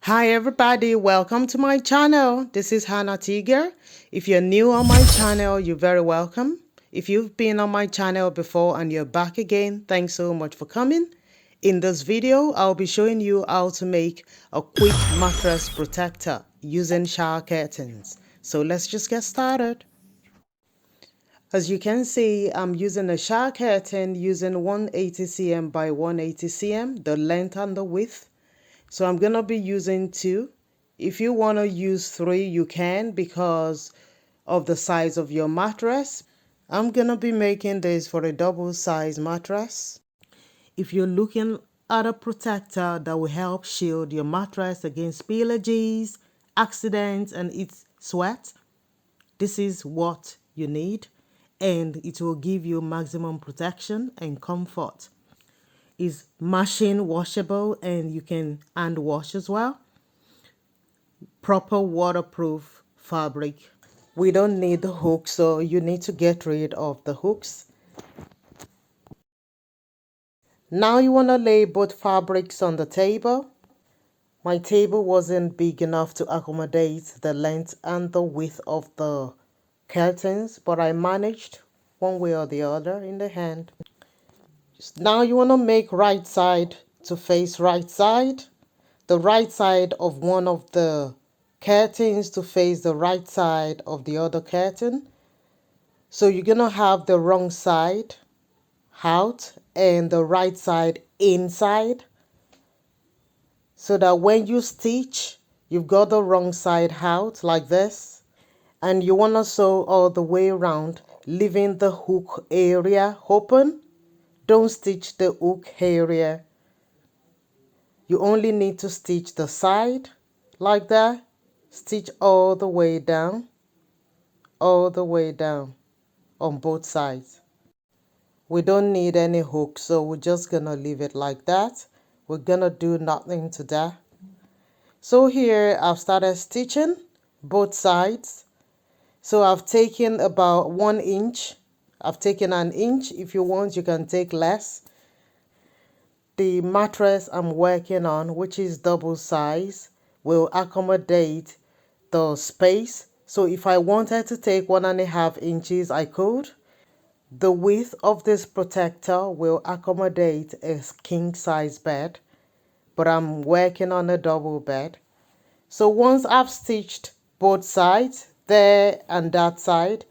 Hi everybody, welcome to my channel. This is TEGA. If you're new on my channel, you're very welcome. If you've been on my channel before and you're back again, thanks so much for coming. In this video, I'll be showing you how to make a quick mattress protector using shower curtains. So let's just get started. As you can see, I'm using a shower curtain using 180 cm by 180 cm, the length and the width. So I'm going to be using 2. If you want to use 3, you can because of the size of your mattress. I'm going to be making this for a double size mattress. If you're looking at a protector that will help shield your mattress against spillages, accidents, and its sweat, this is what you need, and it will give you maximum protection and comfort. Is machine washable and you can hand wash as well. Proper waterproof fabric. We don't need the hooks, so you need to get rid of the hooks. Now you want to lay both fabrics on the table. My table wasn't big enough to accommodate the length and the width of the curtains, but I managed one way or the other in the hand. Now you want to make right side to face right side. The right side of one of the curtains to face the right side of the other curtain. So you're going to have the wrong side out and the right side inside. So that when you stitch, you've got the wrong side out like this. And you want to sew all the way around, leaving the hook area open. Don't stitch the hook area. You only need to stitch the side like that. Stitch all the way down on both sides. We don't need any hook, so we're just gonna leave it like that. We're gonna do nothing to that. So here I've started stitching both sides. So I've taken about 1 inch. I've taken an inch. If you want, you can take less. The mattress I'm working on, which is double size, will accommodate the space. So if I wanted to take 1.5 inches, I could. The width of this protector will accommodate a king size bed, but I'm working on a double bed. So once I've stitched both sides, there and that side,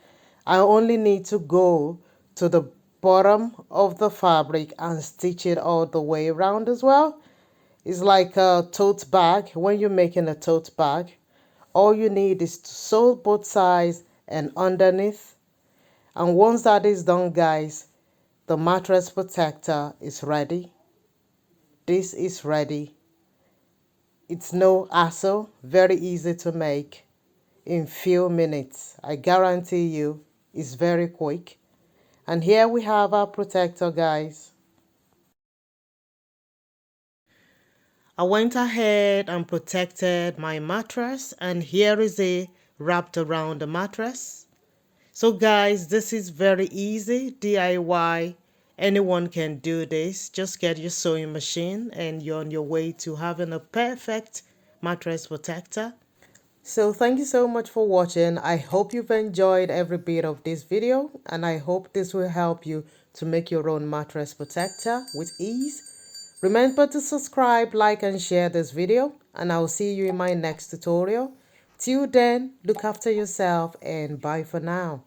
I only need to go to the bottom of the fabric and stitch it all the way around as well. It's like a tote bag. When you're making a tote bag, all you need is to sew both sides and underneath. And once that is done, guys, the mattress protector is ready. This is ready. It's no hassle, very easy to make in few minutes. I guarantee you it's very quick. And here we have our protector, guys. I went ahead and protected my mattress, and here is a wrapped around the mattress. So guys, this is very easy, DIY. Anyone can do this. Just get your sewing machine and you're on your way to having a perfect mattress protector. So thank you so much for watching. I hope you've enjoyed every bit of this video, and I hope this will help you to make your own mattress protector with ease. Remember to subscribe, like, and share this video, and I'll see you in my next tutorial. Till then, look after yourself and bye for now.